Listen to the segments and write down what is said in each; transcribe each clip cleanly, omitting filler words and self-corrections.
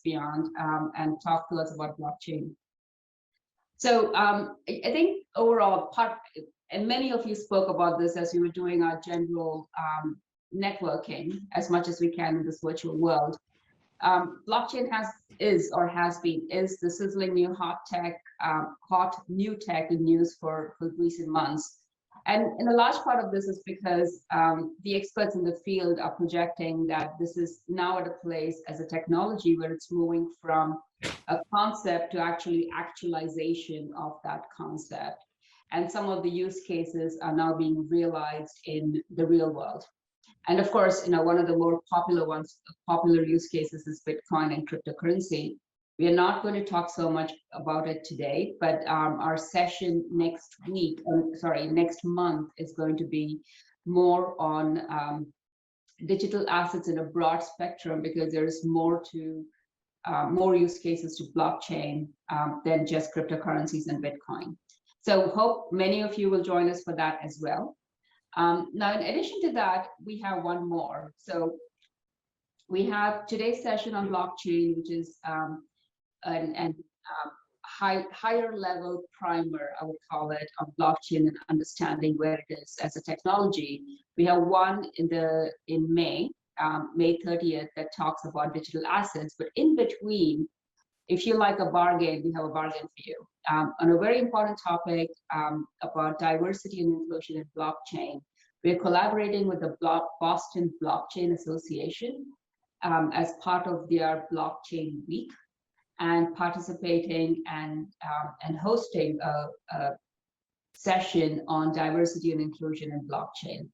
beyond, and talk to us about blockchain. So I think overall, and many of you spoke about this as we were doing our general networking as much as we can in this virtual world. Blockchain is the sizzling new hot new tech in news for recent months. And a large part of this is because the experts in the field are projecting that this is now at a place as a technology where it's moving from a concept to actually actualization of that concept. And some of the use cases are now being realized in the real world. And of course, one of the more popular use cases is Bitcoin and cryptocurrency. We are not going to talk so much about it today, but our session next month is going to be more on digital assets in a broad spectrum, because there is more use cases to blockchain than just cryptocurrencies and Bitcoin. So hope many of you will join us for that as well. Now, in addition to that, we have one more. So we have today's session on blockchain, which is higher level primer, I would call it, of blockchain and understanding where it is as a technology. We have one in May 30th, that talks about digital assets. But in between, if you like a bargain, we have a bargain for you on a very important topic about diversity and inclusion in blockchain. We're collaborating with the Boston Blockchain Association as part of their Blockchain Week, and participating and hosting a session on diversity and inclusion in blockchain.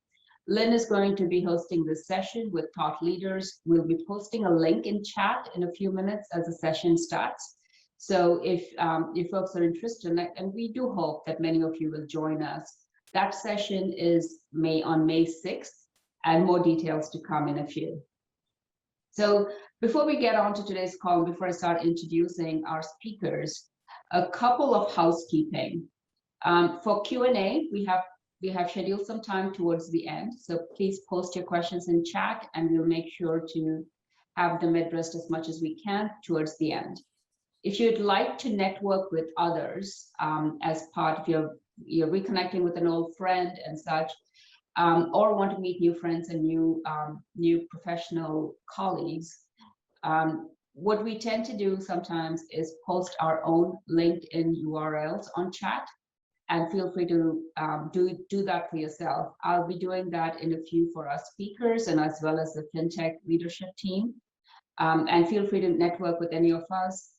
Lynne is going to be hosting this session with thought leaders. We'll be posting a link in chat in a few minutes as the session starts. So if folks are interested, and we do hope that many of you will join us, that session is on May 6th, and more details to come in a few. So before we get on to today's call, before I start introducing our speakers, a couple of housekeeping. For Q&A, we have scheduled some time towards the end, so please post your questions in chat, and we'll make sure to have them addressed as much as we can towards the end. If you'd like to network with others as part of you're reconnecting with an old friend and such, or want to meet new friends and new professional colleagues, what we tend to do sometimes is post our own LinkedIn URLs on chat, and feel free to do that for yourself. I'll be doing that in a few for our speakers and as well as the FinTech leadership team. And feel free to network with any of us.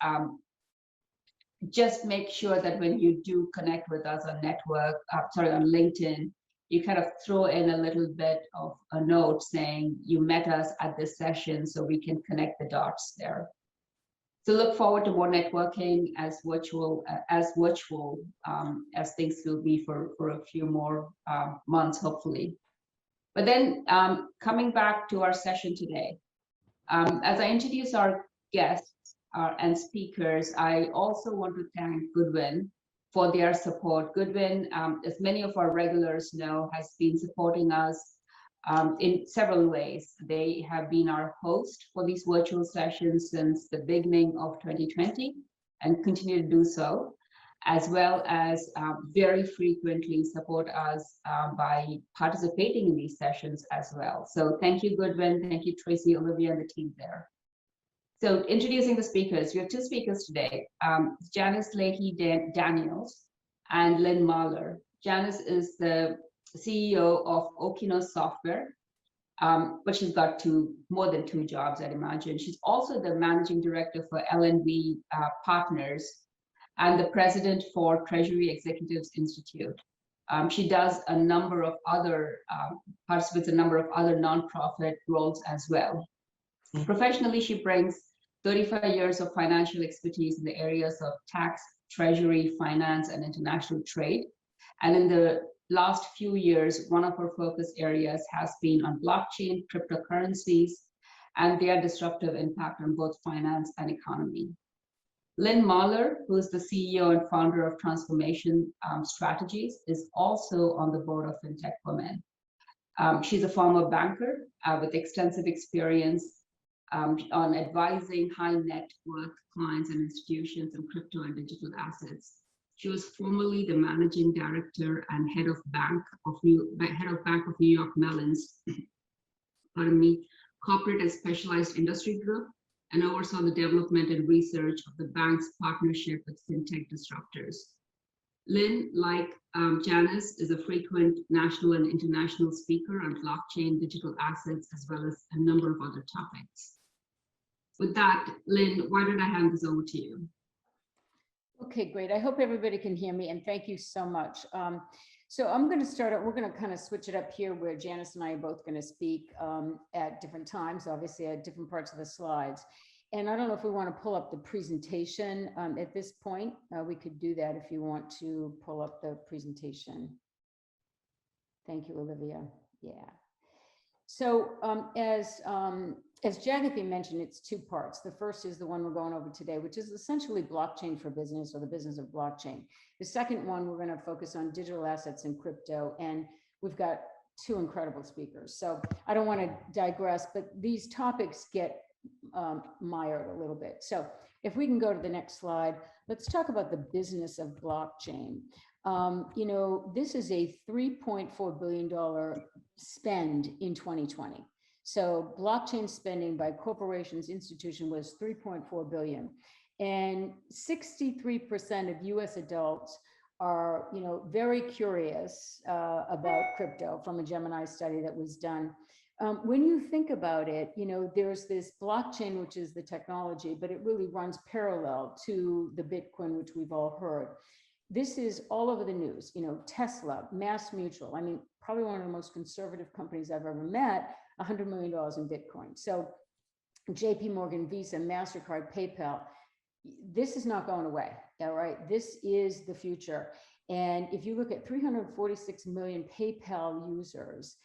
Just make sure that when you do connect with us on on LinkedIn, you kind of throw in a little bit of a note saying you met us at this session, so we can connect the dots there. So look forward to more networking as virtual as things will be for a few more months, hopefully. But then coming back to our session today, as I introduce our guests and speakers, I also want to thank Goodwin for their support. Goodwin, as many of our regulars know, has been supporting us in several ways. They have been our host for these virtual sessions since the beginning of 2020 and continue to do so, as well as very frequently support us by participating in these sessions as well. So thank you, Goodwin. Thank you, Tracy, Olivia, and the team there. So introducing the speakers, we have two speakers today, Janice Leahy-Daniels and Lynne Marlor. Janice is the CEO of OIKOS Software, but she's got more than two jobs, I'd imagine. She's also the managing director for L&V Partners and the president for Treasury Executives Institute. She does a number of other participates in a number of other nonprofit roles as well. Professionally, she brings 35 years of financial expertise in the areas of tax, treasury, finance, and international trade. And in the last few years, one of her focus areas has been on blockchain, cryptocurrencies, and their disruptive impact on both finance and economy. Lynne Marlor, who is the CEO and founder of Transformation Strategies, is also on the board of FintechWomen. She's a former banker with extensive experience on advising high net worth clients and institutions in crypto and digital assets. She was formerly the managing director and head of Bank of New York Mellon's, pardon me, corporate and specialized industry group, and oversaw the development and research of the bank's partnership with fintech disruptors. Lynne, like Janice, is a frequent national and international speaker on blockchain, digital assets, as well as a number of other topics. With that, Lynne, why don't I hand this over to you? Okay, great. I hope everybody can hear me, and thank you so much. So I'm going to start out, we're going to kind of switch it up here where Janice and I are both going to speak at different times, obviously at different parts of the slides. And I don't know if we want to pull up the presentation at this point. We could do that if you want to pull up the presentation. Thank you, Olivia. Yeah. So as Jagati mentioned, it's two parts. The first is the one we're going over today, which is essentially blockchain for business, or the business of blockchain. The second one, we're going to focus on digital assets and crypto, and we've got two incredible speakers. So I don't want to digress, but these topics get mired a little bit. So if we can go to the next slide, let's talk about the business of blockchain. You know, this is a $3.4 billion spend in 2020. So blockchain spending by corporations, institutions was 3.4 billion, and 63% of US adults are, you know, very curious about crypto from a Gemini study that was done. When you think about it, you know, there's this blockchain, which is the technology, but it really runs parallel to the Bitcoin, which we've all heard. This is all over the news, you know, Tesla, Mass Mutual. I mean, probably one of the most conservative companies I've ever met, $100 million in Bitcoin. So JP Morgan, Visa, MasterCard, PayPal, this is not going away, all right? This is the future. And if you look at 346 million PayPal users,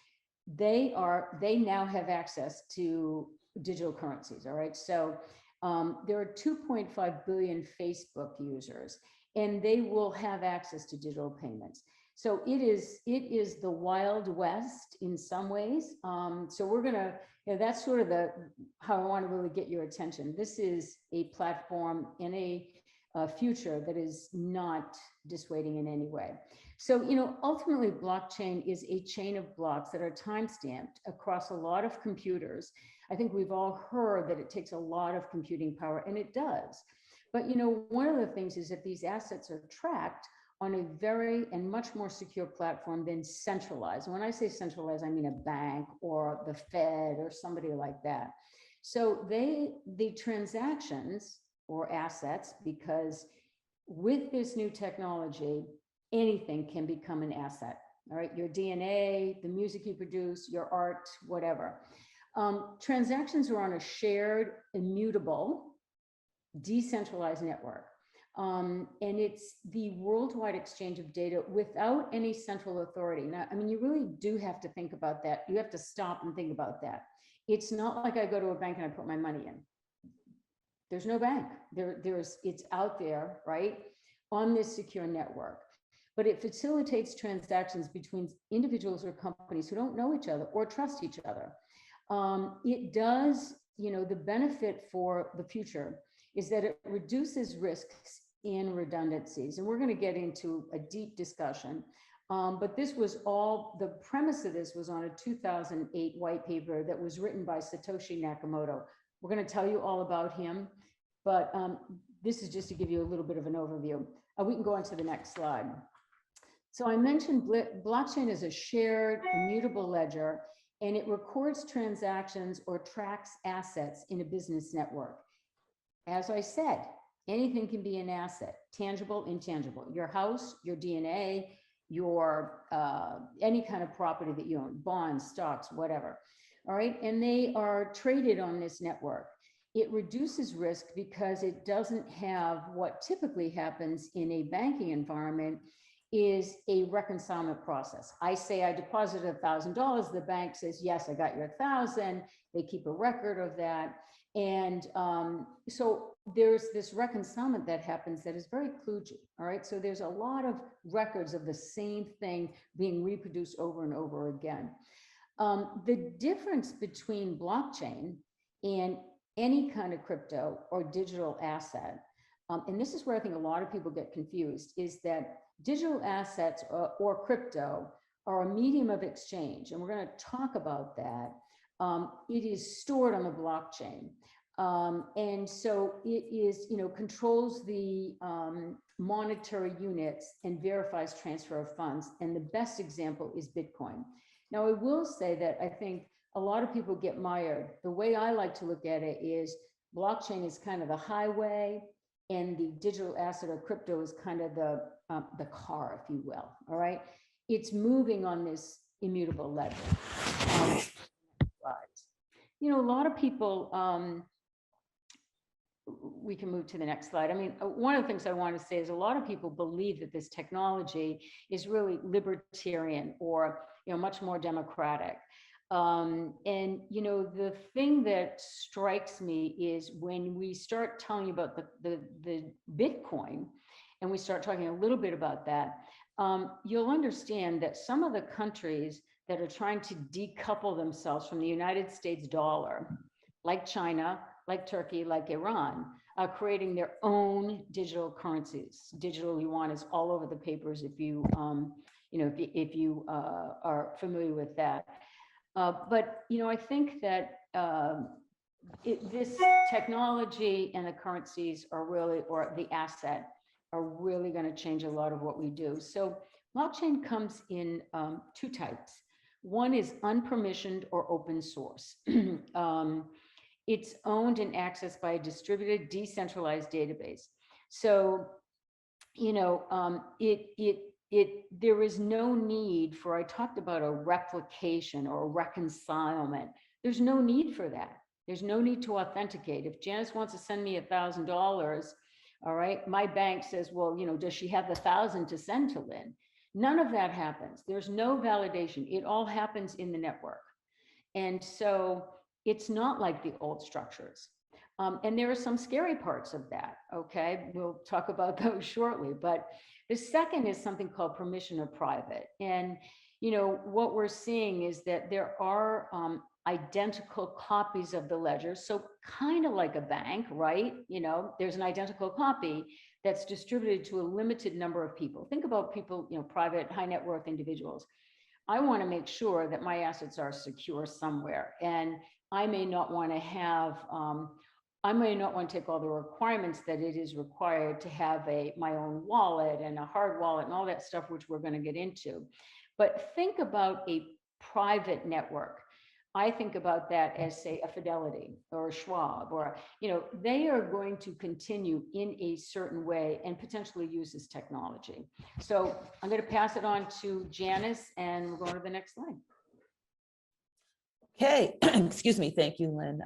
they now have access to digital currencies, all right? So there are 2.5 billion Facebook users, and they will have access to digital payments. So it is the Wild West in some ways. So we're gonna, you know, that's sort of how I want to really get your attention. This is a platform in a future that is not dissuading in any way. So, you know, ultimately blockchain is a chain of blocks that are time-stamped across a lot of computers. I think we've all heard that it takes a lot of computing power, and it does. But, you know, one of the things is that these assets are tracked on a very and much more secure platform than centralized. When I say centralized, I mean a bank or the Fed or somebody like that. So the transactions or assets, because with this new technology, anything can become an asset, all right? Your DNA, the music you produce, your art, whatever. Transactions are on a shared, immutable, decentralized network. And it's the worldwide exchange of data without any central authority. Now, I mean, you really do have to think about that. You have to stop and think about that. It's not like I go to a bank and I put my money in. There's no bank. It's out there, right, on this secure network. But it facilitates transactions between individuals or companies who don't know each other or trust each other. It does, you know, the benefit for the future is that it reduces risks in redundancies. And we're going to get into a deep discussion. But this was all, the premise of this was on a 2008 white paper that was written by Satoshi Nakamoto. We're going to tell you all about him, but this is just to give you a little bit of an overview. We can go on to the next slide. So I mentioned blockchain is a shared, immutable ledger, and it records transactions or tracks assets in a business network. As I said, anything can be an asset, tangible, intangible. Your house, your DNA, your any kind of property that you own, bonds, stocks, whatever. All right, and they are traded on this network. It reduces risk because it doesn't have what typically happens in a banking environment is a reconciliation process. I say I deposited $1,000. The bank says, yes, I got your 1,000. They keep a record of that. And so there's this reconciliation that happens that is very kludgy, all right? So there's a lot of records of the same thing being reproduced over and over again. The difference between blockchain and any kind of crypto or digital asset, and this is where I think a lot of people get confused, is that digital assets or crypto are a medium of exchange. And we're going to talk about that. It is stored on the blockchain. And so it is, controls the monetary units and verifies transfer of funds. And the best example is Bitcoin. Now, I will say that I think a lot of people get mired. The way I like to look at it is blockchain is kind of the highway, and the digital asset or crypto is kind of the car, if you will. All right, it's moving on this immutable ledger. A lot of people. We can move to the next slide. I mean, one of the things I want to say is a lot of people believe that this technology is really libertarian or much more democratic. And the thing that strikes me is when we start telling you about the Bitcoin, and we start talking a little bit about that, you'll understand that some of the countries that are trying to decouple themselves from the United States dollar, like China, like Turkey, like Iran, are creating their own digital currencies. Digital yuan is all over the papers if you are familiar with that. But I think that this technology and the currencies are really, or the asset, are really going to change a lot of what we do. So blockchain comes in two types. One is unpermissioned or open source. It's owned and accessed by a distributed, decentralized database. So, there is no need for, I talked about a replication or a reconcilement. There's no need for that. There's no need to authenticate. If Janice wants to send me $1,000, all right, my bank says, well, does she have the 1,000 to send to Lynn? None of that happens. There's no validation. It all happens in the network. And so it's not like the old structures. And there are some scary parts of that, okay? We'll talk about those shortly. But the second is something called permission of private. And, what we're seeing is that there are identical copies of the ledger. So kind of like a bank, right? There's an identical copy that's distributed to a limited number of people. Think about people, private, high net worth individuals. I want to make sure that my assets are secure somewhere. And I may not want to have, I may not want to take all the requirements that it is required to have my own wallet and a hard wallet and all that stuff, which we're going to get into. But think about a private network. I think about that as, say, a Fidelity or a Schwab, or, they are going to continue in a certain way and potentially use this technology. So I'm going to pass it on to Janice, and we'll go to the next slide. Okay, excuse me. Thank you, Lynn.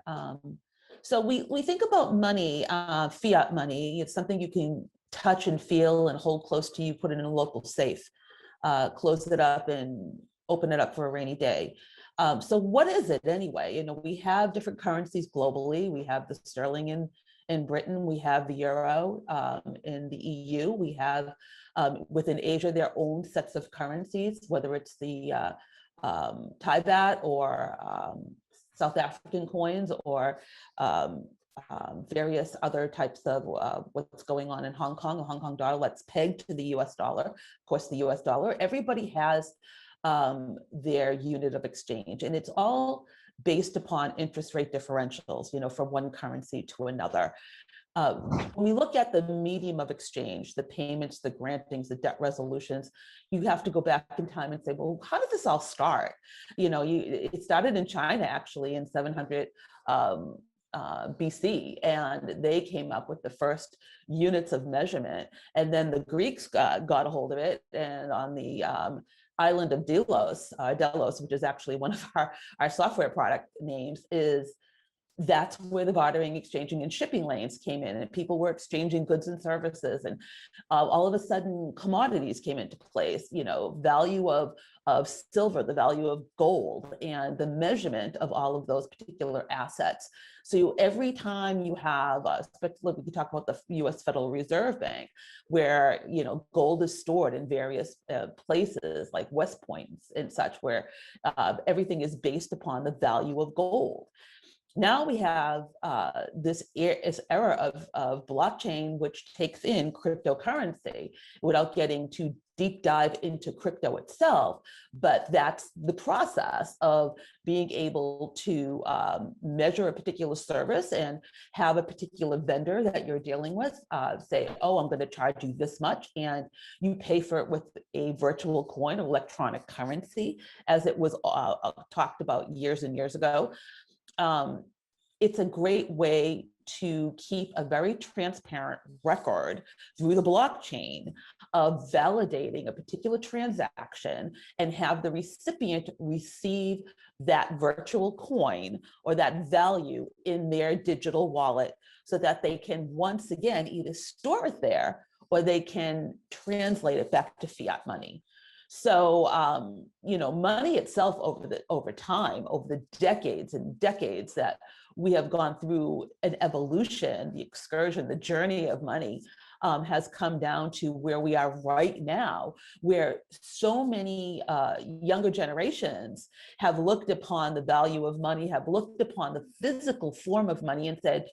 So we think about money, fiat money. It's something you can touch and feel and hold close to you, put it in a local safe, close it up and open it up for a rainy day. So what is it anyway? We have different currencies globally. We have the sterling in Britain. We have the euro in the EU. We have within Asia their own sets of currencies, whether it's the Thai baht or South African coins or various other types of what's going on in Hong Kong, the Hong Kong dollar that's pegged to the US dollar. Of course, the US dollar, everybody has their unit of exchange, and it's all based upon interest rate differentials, from one currency to another. When we look at the medium of exchange, the payments, the grantings, the debt resolutions, you have to go back in time and say, well, how did this all start? It started in China, actually, in 700 BC, and they came up with the first units of measurement. And then the Greeks got a hold of it, and on the island of Delos, which is actually one of our software product names, that's where the bartering, exchanging, and shipping lanes came in, and people were exchanging goods and services, and all of a sudden commodities came into place. Value of silver, the value of gold, and the measurement of all of those particular assets. So every time you have, especially we can talk about the U.S. Federal Reserve Bank, where gold is stored in various places like West Point and such, where everything is based upon the value of gold. Now we have this era of blockchain, which takes in cryptocurrency without getting too deep dive into crypto itself. But that's the process of being able to measure a particular service and have a particular vendor that you're dealing with say, oh, I'm going to charge you this much, and you pay for it with a virtual coin, electronic currency, as it was talked about years and years ago. It's a great way to keep a very transparent record through the blockchain of validating a particular transaction and have the recipient receive that virtual coin or that value in their digital wallet so that they can once again either store it there or they can translate it back to fiat money. So, money itself over time, over the decades and decades that we have gone through an evolution, the excursion, the journey of money has come down to where we are right now, where so many younger generations have looked upon the value of money, have looked upon the physical form of money and said,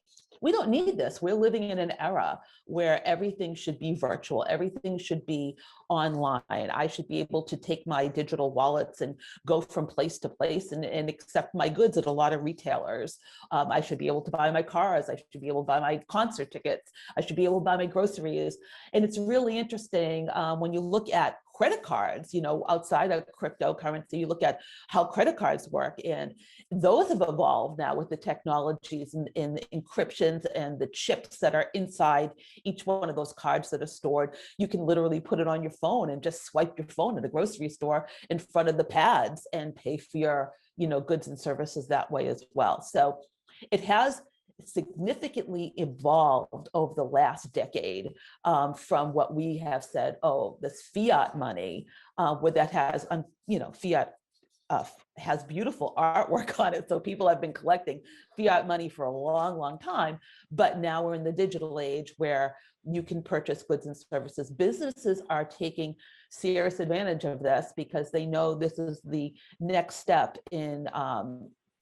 we don't need this. We're living in an era where everything should be virtual. Everything should be online. I should be able to take my digital wallets and go from place to place and accept my goods at a lot of retailers. I should be able to buy my cars. I should be able to buy my concert tickets. I should be able to buy my groceries. And it's really interesting when you look at credit cards, outside of cryptocurrency, you look at how credit cards work, and those have evolved now with the technologies and the encryptions and the chips that are inside each one of those cards that are stored. You can literally put it on your phone and just swipe your phone at the grocery store in front of the pads and pay for your, goods and services that way as well. So it has significantly evolved over the last decade from what we have said, oh, this fiat money, where that has, fiat has beautiful artwork on it. So people have been collecting fiat money for a long, long time. But now we're in the digital age where you can purchase goods and services. Businesses are taking serious advantage of this because they know this is the next step in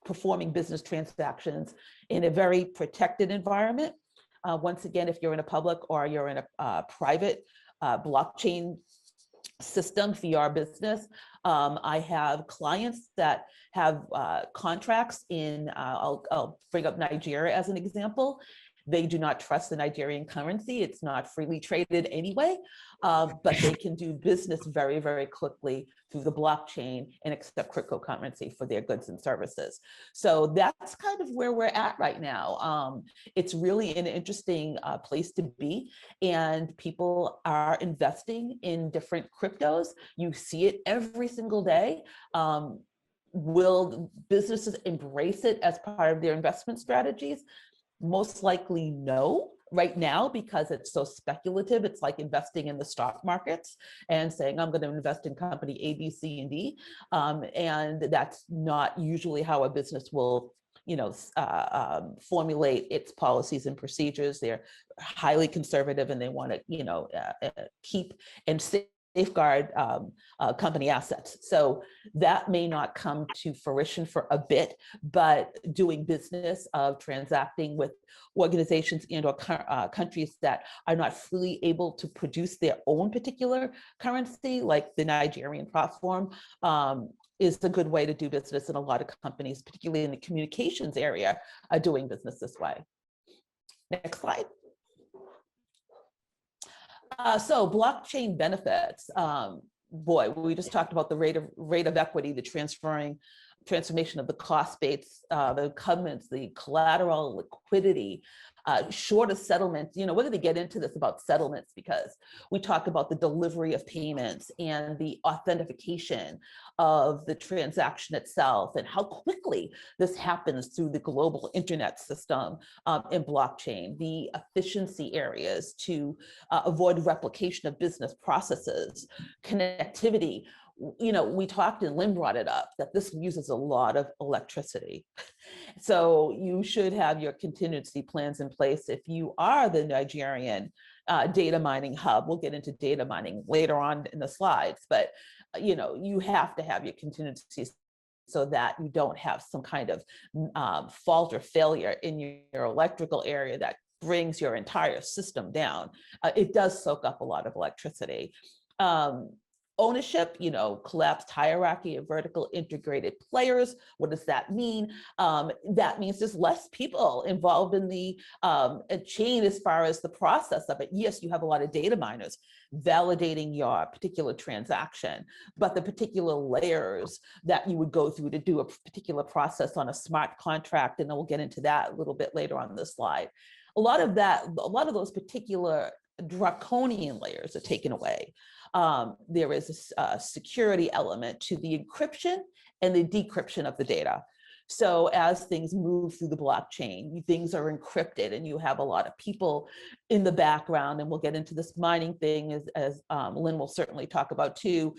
performing business transactions in a very protected environment. Once again, if you're in a public or you're in a private blockchain system for your business. I have clients that have contracts in, I'll bring up Nigeria as an example. They do not trust the Nigerian currency. It's not freely traded anyway, but they can do business very, very quickly through the blockchain and accept cryptocurrency for their goods and services. So that's kind of where we're at right now. It's really an interesting place to be, and people are investing in different cryptos. You see it every single day. Will businesses embrace it as part of their investment strategies? Most likely no, right now, because it's so speculative. It's like investing in the stock markets and saying, I'm going to invest in company A, B, C, and D. And that's not usually how a business will formulate its policies and procedures. They're highly conservative and they want to, keep and safeguard company assets. So that may not come to fruition for a bit, but doing business of transacting with organizations and or countries that are not freely able to produce their own particular currency, like the Nigerian platform, is a good way to do business. And a lot of companies, particularly in the communications area, are doing business this way. Next slide. So blockchain benefits, boy, we just talked about the rate of equity, the transformation of the cost base, the covenants, the collateral, liquidity, shorter settlements. We're going to get into this about settlements because we talk about the delivery of payments and the authentication of the transaction itself and how quickly this happens through the global internet system in blockchain, the efficiency areas to avoid replication of business processes, connectivity. We talked and Lynne brought it up that this uses a lot of electricity. So you should have your contingency plans in place if you are the Nigerian data mining hub. We'll get into data mining later on in the slides, but you have to have your contingencies so that you don't have some kind of fault or failure in your electrical area that brings your entire system down. It does soak up a lot of electricity. Ownership, collapsed hierarchy of vertical integrated players. What does that mean? That means there's less people involved in the chain as far as the process of it. Yes, you have a lot of data miners validating your particular transaction, but the particular layers that you would go through to do a particular process on a smart contract, and then we'll get into that a little bit later on this slide. A lot of those particular draconian layers are taken away. There is a security element to the encryption and the decryption of the data. So as things move through the blockchain, things are encrypted, and you have a lot of people in the background, and we'll get into this mining thing as Lynne will certainly talk about too,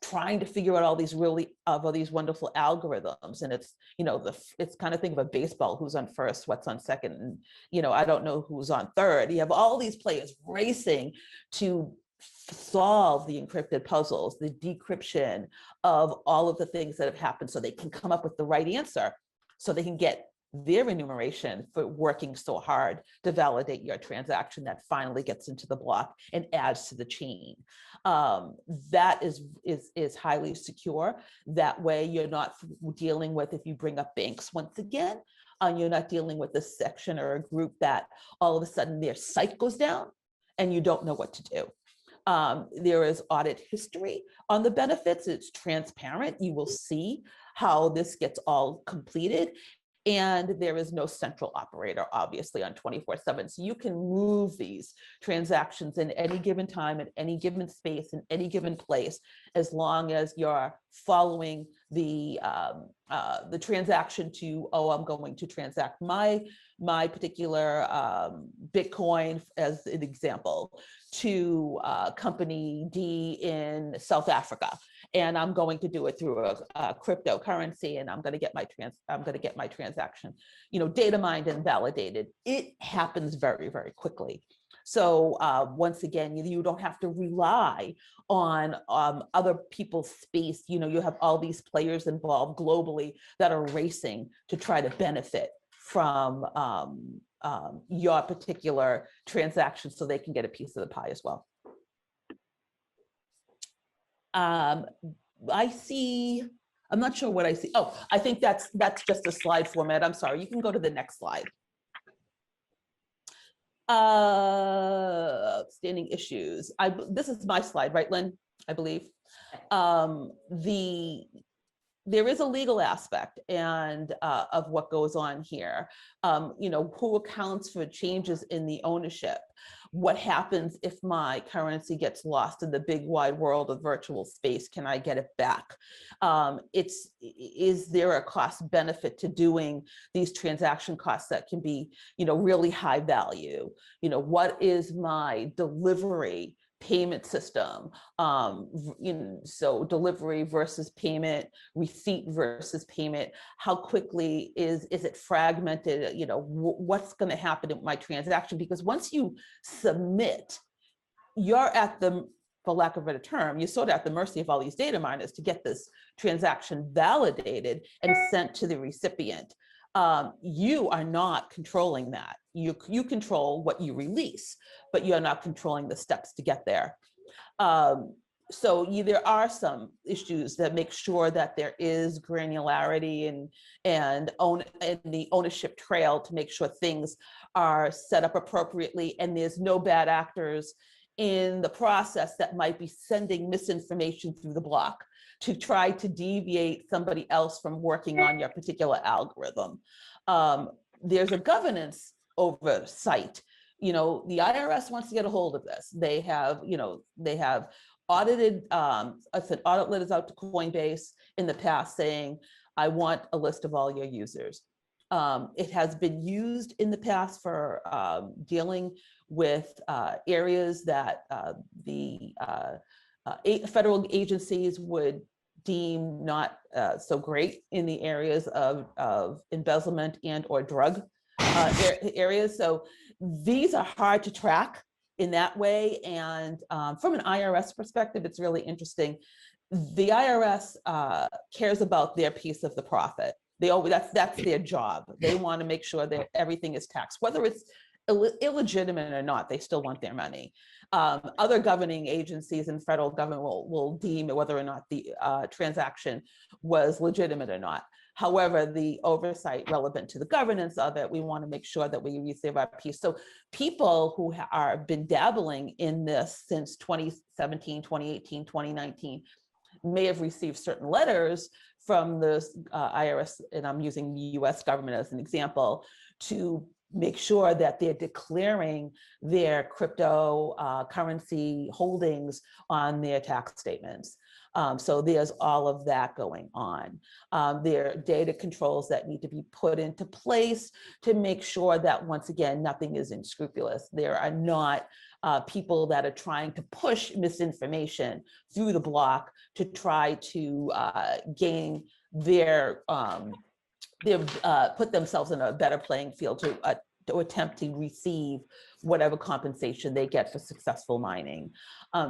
trying to figure out all these wonderful algorithms. And it's, it's kind of think of a baseball, who's on first, what's on second, and, I don't know who's on third. You have all these players racing to solve the encrypted puzzles, the decryption of all of the things that have happened, so they can come up with the right answer, so they can get their remuneration for working so hard to validate your transaction that finally gets into the block and adds to the chain. That is highly secure. That way you're not dealing with, if you bring up banks once again, you're not dealing with a section or a group that all of a sudden their site goes down and you don't know what to do. There is audit history on the benefits. It's transparent. You will see how this gets all completed. And there is no central operator, obviously, on 24/7. So you can move these transactions in any given time, at any given space, in any given place, as long as you're following the transaction to, I'm going to transact my particular Bitcoin, as an example, to company D in South Africa, and I'm going to do it through a cryptocurrency, and I'm going to get my transaction, data mined and validated. It happens very, very quickly. So once again, you don't have to rely on other people's space. You have all these players involved globally that are racing to try to benefit from your particular transaction, so they can get a piece of the pie as well. I see, I'm not sure what I see. Oh, I think that's just a slide format. I'm sorry, you can go to the next slide. Outstanding issues. This is my slide, right, Lynne? I believe. There is a legal aspect and of what goes on here. Who accounts for changes in the ownership? What happens if my currency gets lost in the big wide world of virtual space? Can I get it back? Is there a cost benefit to doing these transaction costs that can be, really high value? What is my delivery payment system? So delivery versus payment, receipt versus payment. How quickly is it fragmented? What's going to happen in my transaction? Because once you submit, you're at the, for lack of a better term, you're sort of at the mercy of all these data miners to get this transaction validated and sent to the recipient. You are not controlling that. You control what you release, but you're not controlling the steps to get there. So there are some issues that make sure that there is granularity and the ownership trail to make sure things are set up appropriately, and there's no bad actors in the process that might be sending misinformation through the block to try to deviate somebody else from working on your particular algorithm. There's a governance oversight. The IRS wants to get a hold of this. They have audited, an audit letters out to Coinbase in the past saying, I want a list of all your users. It has been used in the past for dealing with areas that the federal agencies would deem not so great, in the areas of embezzlement and or drug areas. So these are hard to track in that way. And from an IRS perspective, it's really interesting. the IRS cares about their piece of the profit. That's their job. They want to make sure that everything is taxed, whether it's illegitimate or not. They still want their money. Other governing agencies and federal government will deem whether or not the transaction was legitimate or not. However, the oversight relevant to the governance of it, we want to make sure that we receive our piece. So people who are been dabbling in this since 2017, 2018, 2019 may have received certain letters from the IRS, and I'm using the US government as an example, to make sure that they're declaring their cryptocurrency holdings on their tax statements. So there's all of that going on. There are data controls that need to be put into place to make sure that, once again, nothing is unscrupulous. There are not people that are trying to push misinformation through the block to try to gain their put themselves in a better playing field to attempt to receive whatever compensation they get for successful mining.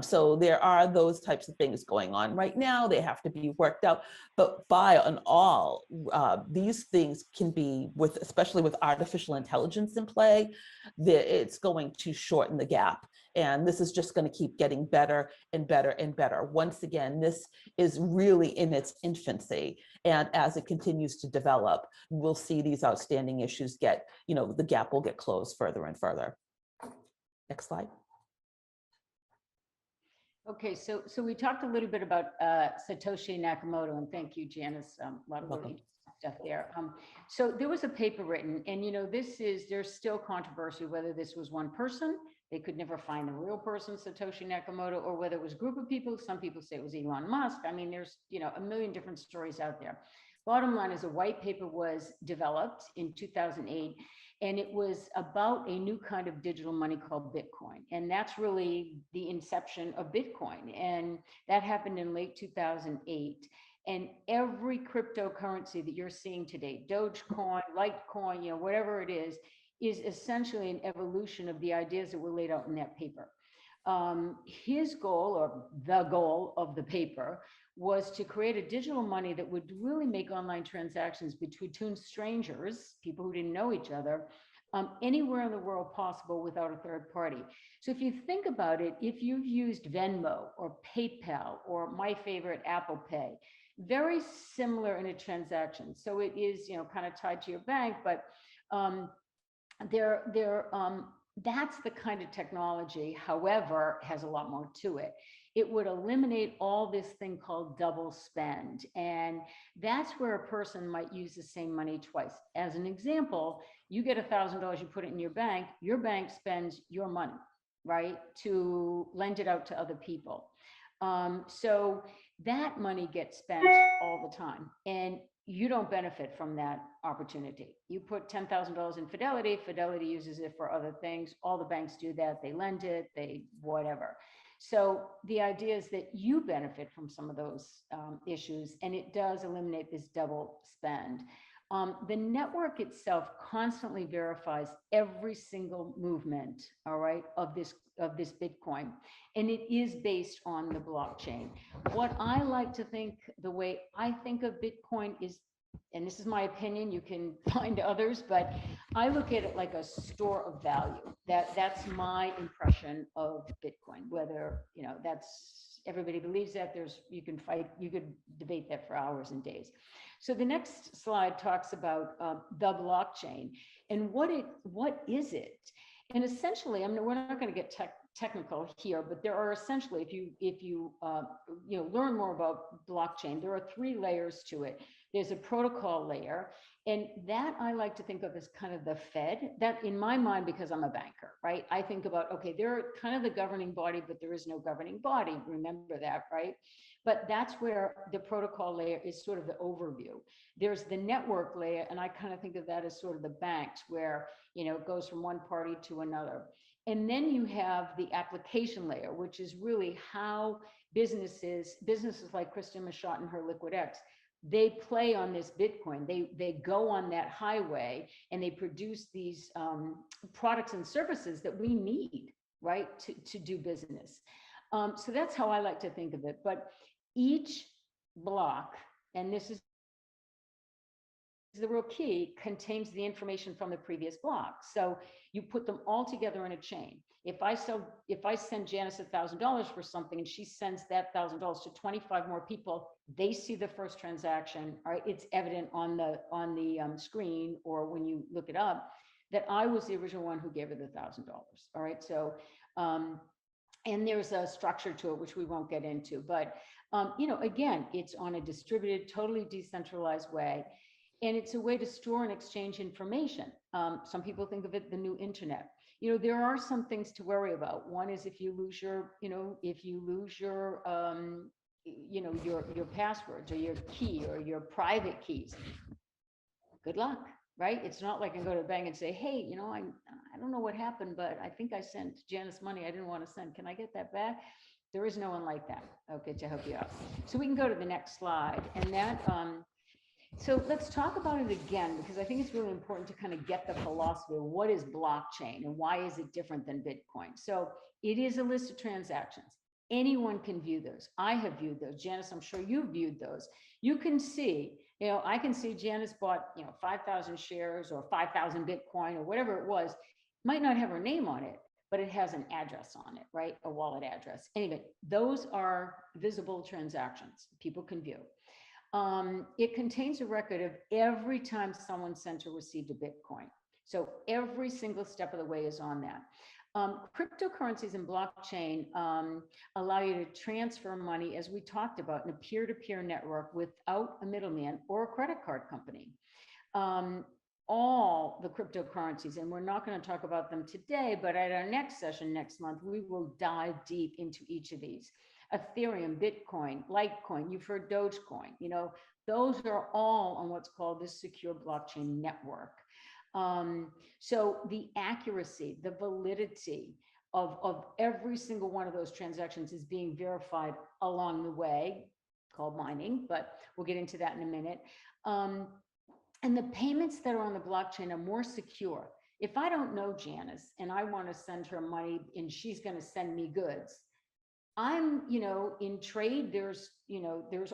So there are those types of things going on right now. They have to be worked out, but by and all, these things can be, especially with artificial intelligence in play, it's going to shorten the gap. And this is just going to keep getting better and better and better. Once again, this is really in its infancy. And as it continues to develop, we'll see these outstanding issues get, the gap will get closed further and further. Next slide. Okay, so we talked a little bit about Satoshi Nakamoto, and thank you, Janice. A lot of really stuff there. So there was a paper written, and there's still controversy whether this was one person. They could never find the real person, Satoshi Nakamoto, or whether it was a group of people. Some people say it was Elon Musk. I mean, there's a million different stories out there. Bottom line is, a white paper was developed in 2008, and it was about a new kind of digital money called Bitcoin. And that's really the inception of Bitcoin. And that happened in late 2008. And every cryptocurrency that you're seeing today, Dogecoin, Litecoin, whatever it is essentially an evolution of the ideas that were laid out in that paper. His goal, or the goal of the paper, was to create a digital money that would really make online transactions between strangers, people who didn't know each other, anywhere in the world possible without a third party. So if you think about it, if you've used Venmo or PayPal, or my favorite, Apple Pay, very similar in a transaction. So it is, kind of tied to your bank, but that's the kind of technology. However, has a lot more to it. It would eliminate all this thing called double spend. And that's where a person might use the same money twice. As an example, you get $1,000, you put it in your bank spends your money, right, to lend it out to other people. So that money gets spent all the time, and you don't benefit from that opportunity. You put $10,000 in Fidelity, Fidelity uses it for other things. All the banks do that. They lend it, they whatever. So the idea is that you benefit from some of those issues, and it does eliminate this double spend. The network itself constantly verifies every single movement, all right, of this Bitcoin, and it is based on the blockchain. What I like to think, the way I think of Bitcoin is, and this is my opinion, you can find others, but I look at it like a store of value. That's my impression of Bitcoin. Whether that's, everybody believes that, you could debate that for hours and days. So the next slide talks about the blockchain and what is it? And essentially, we're not going to get technical here, but there are essentially, if you learn more about blockchain, there are 3 layers to it. There's a protocol layer, and that I like to think of as kind of the Fed. That, in my mind, because I'm a banker, right? I think about, okay, they're kind of the governing body, but there is no governing body. Remember that, right? But that's where the protocol layer is sort of the overview. There's the network layer, and I kind of think of that as sort of the banks, where it goes from one party to another. And then you have the application layer, which is really how businesses like Kristen Mashot and her LiquidX, they play on this Bitcoin. They go on that highway and they produce these products and services that we need, right, to do business. So that's how I like to think of it. But each block, and this is the real key, contains the information from the previous block. So you put them all together in a chain. If I send Janice $1,000 for something and she sends that $1,000 to 25 more people, they see the first transaction, right? It's evident on the screen, or when you look it up, that I was the original one who gave her the $1,000. All right. So, and there's a structure to it, which we won't get into, but, you know, again, it's on a distributed, totally decentralized way. And it's a way to store and exchange information. Some people think of it the new internet. You know, there are some things to worry about. One is if you lose your, you know, your passwords or your key or your private keys. Good luck, right? It's not like I can go to the bank and say, hey, you know, I don't know what happened, but I think I sent Janice money I didn't want to send. Can I get that back? There is no one like that. Okay, to help you out. So we can go to the next slide, and that. So let's talk about it again, because I think it's really important to kind of get the philosophy of what is blockchain and why is it different than Bitcoin. So it is a list of transactions. Anyone can view those. I have viewed those. Janice, I'm sure you've viewed those. You can see, you know, I can see Janice bought, you know, 5,000 shares or 5,000 Bitcoin or whatever it was. Might not have her name on it, but it has an address on it, right? A wallet address. Anyway, those are visible transactions people can view. It contains a record of every time someone sent or received a Bitcoin. So every single step of the way is on that. Cryptocurrencies and blockchain allow you to transfer money, as we talked about, in a peer-to-peer network without a middleman or a credit card company. All the cryptocurrencies, and we're not going to talk about them today, but at our next session next month, we will dive deep into each of these. Ethereum, Bitcoin, Litecoin, you've heard Dogecoin, you know, those are all on what's called the secure blockchain network. So the accuracy, the validity of every single one of those transactions is being verified along the way, called mining, but we'll get into that in a minute. And the payments that are on the blockchain are more secure. If I don't know Janice and I want to send her money and she's going to send me goods, I'm, you know, in trade, there's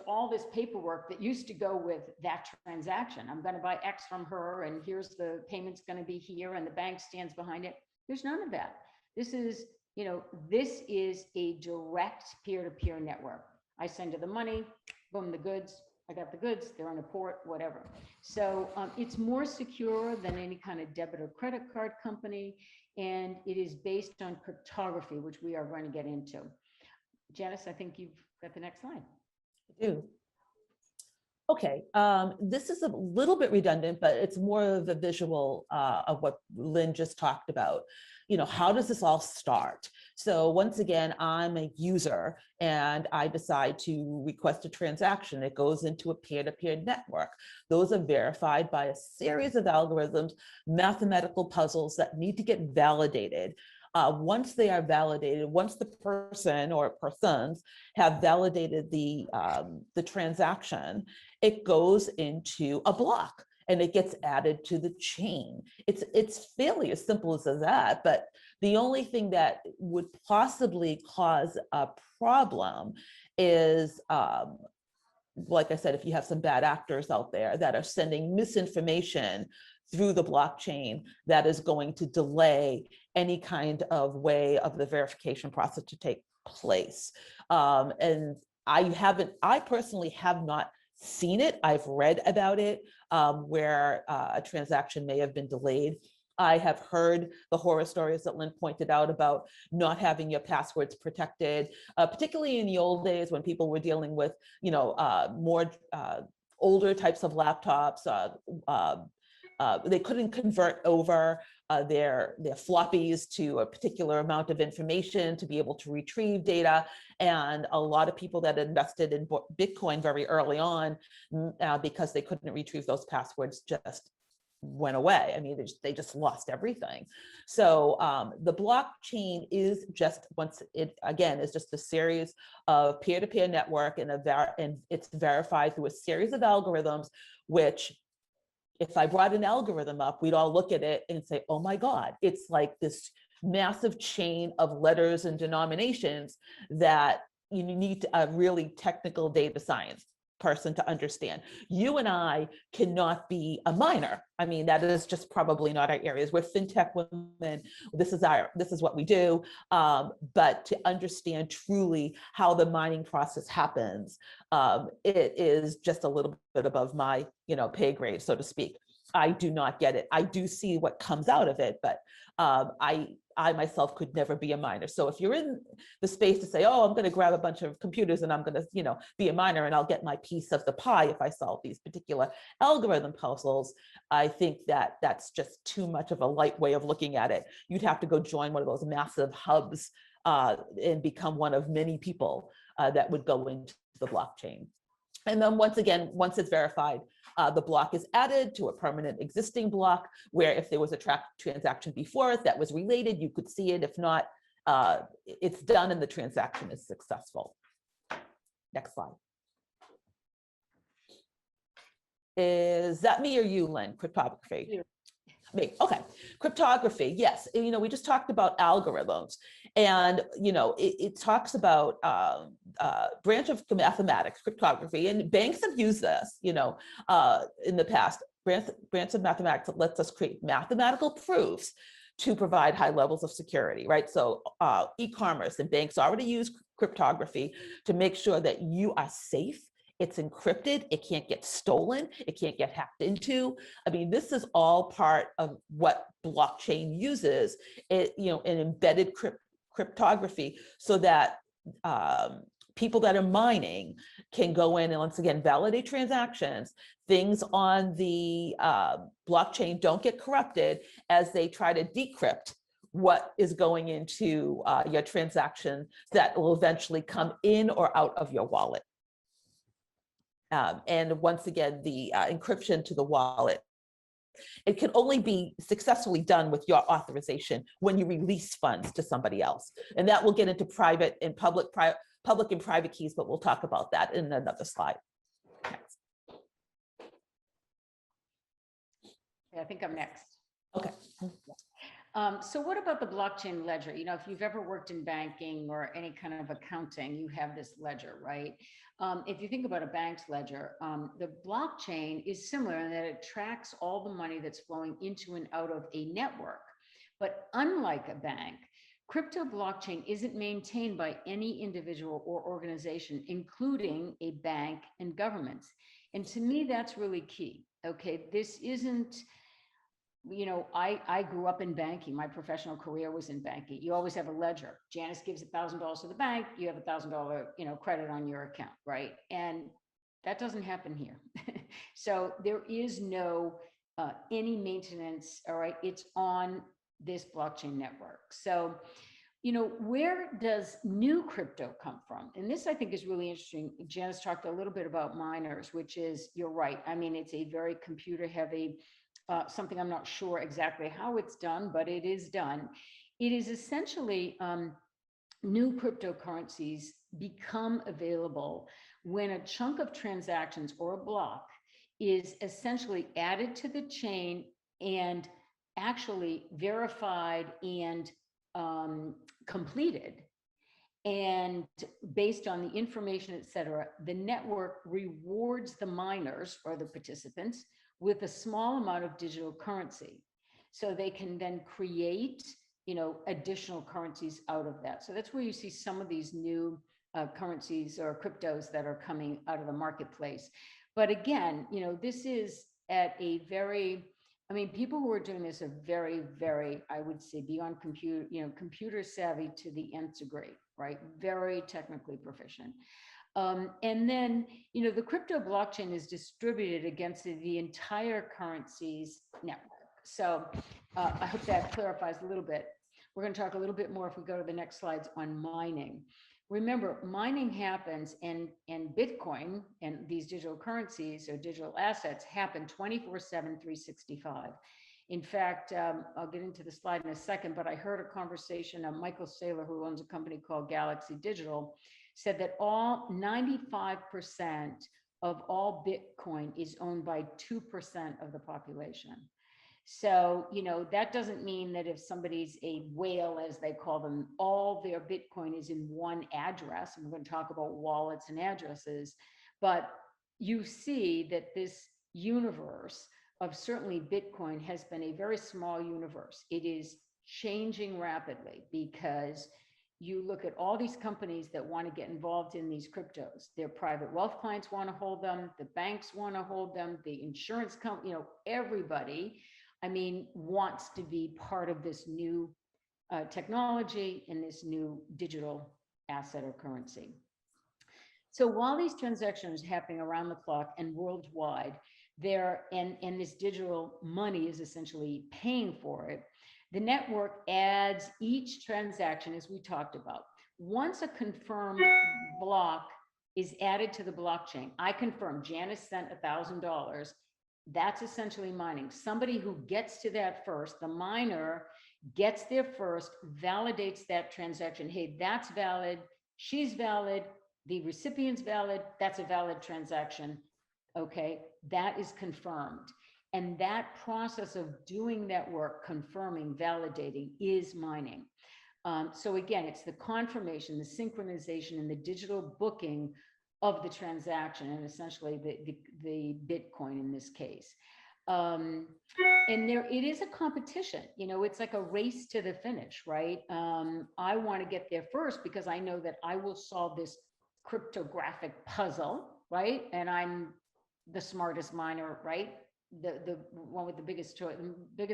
all this paperwork that used to go with that transaction. I'm going to buy X from her, and here's the payment's going to be here, and the bank stands behind it. There's none of that. This is, you know, this is a direct peer-to-peer network. I send her the money, boom, the goods. I got the goods. They're on a port, whatever. So it's more secure than any kind of debit or credit card company, and it is based on cryptography, which we are going to get into. Janice, I think you've got the next slide. I do. Okay, this is a little bit redundant, but it's more of a visual of what Lynn just talked about. You know, how does this all start? So once again, I'm a user and I decide to request a transaction. It goes into a peer-to-peer network. Those are verified by a series of algorithms, mathematical puzzles that need to get validated. Once they are validated, once the person or persons have validated the transaction, it goes into a block and it gets added to the chain. It's fairly as simple as that, but the only thing that would possibly cause a problem is, like I said, if you have some bad actors out there that are sending misinformation through the blockchain, that is going to delay any kind of way of the verification process to take place. And I personally have not seen it. I've read about it where a transaction may have been delayed. I have heard the horror stories that Lynn pointed out about not having your passwords protected, particularly in the old days when people were dealing with, you know, more older types of laptops. They couldn't convert over their floppies to a particular amount of information to be able to retrieve data. And a lot of people that invested in Bitcoin very early on, because they couldn't retrieve those passwords, just went away. I mean, they just lost everything. So the blockchain is just, once it again is just a series of peer-to-peer network, and it's verified through a series of algorithms, which, if I brought an algorithm up, we'd all look at it and say, oh my God, it's like this massive chain of letters and denominations that you need a really technical data science person to understand. You and I cannot be a miner. I mean, that is just probably not our areas. We're fintech women. This is what we do. But to understand truly how the mining process happens, it is just a little bit above my, pay grade, so to speak. I do not get it. I do see what comes out of it, but I myself could never be a miner. So if you're in the space to say, oh, I'm going to grab a bunch of computers and I'm going to, be a miner and I'll get my piece of the pie if I solve these particular algorithm puzzles, I think that that's just too much of a light way of looking at it. You'd have to go join one of those massive hubs and become one of many people that would go into the blockchain. And then once again, once it's verified, the block is added to a permanent existing block where if there was a transaction before it that was related, you could see it. If not, it's done and the transaction is successful. Next slide. Is that me or you, Lynn? Cryptography? Yeah. Me. Okay. Cryptography. Yes. We just talked about algorithms, and it talks about branch of mathematics, cryptography, and banks have used this. In the past, branch of mathematics that lets us create mathematical proofs to provide high levels of security. Right. So e-commerce and banks already use cryptography to make sure that you are safe. It's encrypted, it can't get stolen, it can't get hacked into. I mean, this is all part of what blockchain uses, an embedded cryptography, so that people that are mining can go in and once again validate transactions. Things on the blockchain don't get corrupted as they try to decrypt what is going into your transaction that will eventually come in or out of your wallet. And once again, the encryption to the wallet, it can only be successfully done with your authorization when you release funds to somebody else. And that will get into private and public and private keys, but we'll talk about that in another slide. Next. Yeah, I think I'm next. Okay. So what about the blockchain ledger? If you've ever worked in banking or any kind of accounting, you have this ledger, right? If you think about a bank's ledger, the blockchain is similar in that it tracks all the money that's flowing into and out of a network. But unlike a bank, crypto blockchain isn't maintained by any individual or organization, including a bank and governments. And to me, that's really key. Okay, this isn't, I grew up in banking. My professional career was in banking. You always have a ledger. Janice gives $1,000 to the bank. You have $1,000, credit on your account, right? And that doesn't happen here. So there is no any maintenance. All right, it's on this blockchain network. So, where does new crypto come from? And this I think is really interesting. Janice talked a little bit about miners, which is, you're right. I mean, it's a very computer heavy. Something I'm not sure exactly how it's done, but it is done. It is essentially new cryptocurrencies become available when a chunk of transactions or a block is essentially added to the chain and actually verified and completed. And based on the information, et cetera, the network rewards the miners or the participants with a small amount of digital currency. So they can then create, additional currencies out of that. So that's where you see some of these new currencies or cryptos that are coming out of the marketplace. But again, this is at a very, people who are doing this are very, very, I would say, beyond computer savvy to the nth degree, right? Very technically proficient. And then, the crypto blockchain is distributed against the entire currencies network. So I hope that clarifies a little bit. We're going to talk a little bit more if we go to the next slides on mining. Remember, mining happens and Bitcoin and these digital currencies or digital assets happen 24/7, 365. In fact, I'll get into the slide in a second, but I heard a conversation of Michael Saylor, who owns a company called Galaxy Digital, said that all 95% of all Bitcoin is owned by 2% of the population. So, that doesn't mean that if somebody's a whale, as they call them, all their Bitcoin is in one address. And we're going to talk about wallets and addresses, but you see that this universe of certainly Bitcoin has been a very small universe. It is changing rapidly because you look at all these companies that want to get involved in these cryptos. Their private wealth clients want to hold them. The banks want to hold them. The insurance company, everybody, wants to be part of this new technology and this new digital asset or currency. So while these transactions are happening around the clock and worldwide, and this digital money is essentially paying for it, the network adds each transaction, as we talked about. Once a confirmed block is added to the blockchain, I confirm Janice sent $1,000. That's essentially mining. Somebody who gets to that first, the miner gets there first, validates that transaction. Hey, that's valid. She's valid. The recipient's valid. That's a valid transaction. Okay, that is confirmed. And that process of doing that work, confirming, validating, is mining. So again, it's the confirmation, the synchronization, and the digital booking of the transaction, and essentially the Bitcoin in this case. And it is a competition, it's like a race to the finish, right? I want to get there first because I know that I will solve this cryptographic puzzle, right? And I'm the smartest miner, right? The one with the biggest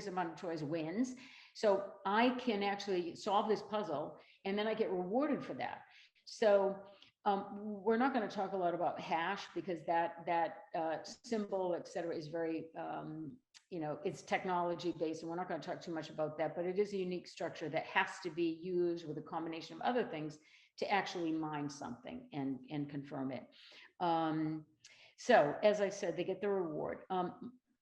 amount of choice wins. So I can actually solve this puzzle, and then I get rewarded for that. So we're not going to talk a lot about hash because that symbol, et cetera, is very, it's technology based, and we're not going to talk too much about that, but it is a unique structure that has to be used with a combination of other things to actually mine something and confirm it. So as I said, they get the reward.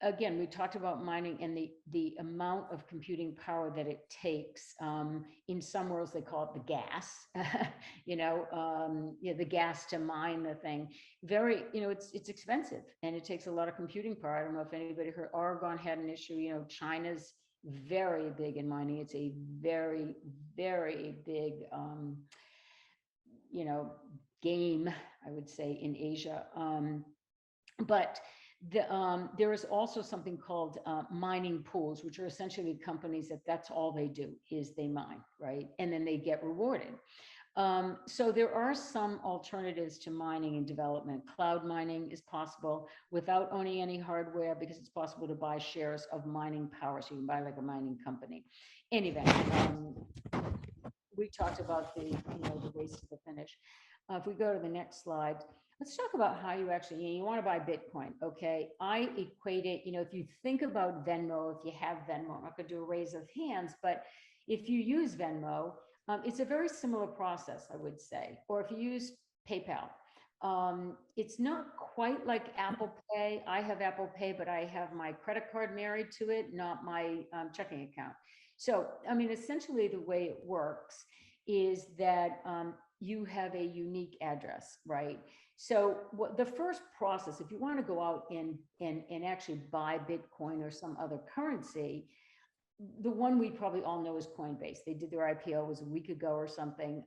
Again, we talked about mining and the amount of computing power that it takes. In some worlds, they call it the gas, the gas to mine the thing. Very, it's expensive, and it takes a lot of computing power. I don't know if anybody heard, Oregon had an issue. China's very big in mining. It's a very, very big, game, I would say, in Asia. But there is also something called mining pools, which are essentially companies that's all they do is they mine, right? And then they get rewarded. So there are some alternatives to mining and development. Cloud mining is possible without owning any hardware because it's possible to buy shares of mining power. So you can buy like a mining company. Anyway, we talked about the race to the finish. If we go to the next slide, let's talk about how you actually, you want to buy Bitcoin, okay? I equate it, if you think about Venmo, if you have Venmo, I'm not going to do a raise of hands, but if you use Venmo, it's a very similar process, I would say. Or if you use PayPal, it's not quite like Apple Pay. I have Apple Pay, but I have my credit card married to it, not my checking account. So, essentially the way it works is that you have a unique address, right? So the first process, if you want to go out and actually buy Bitcoin or some other currency, the one we probably all know is Coinbase. They did their IPO, was a week ago or something.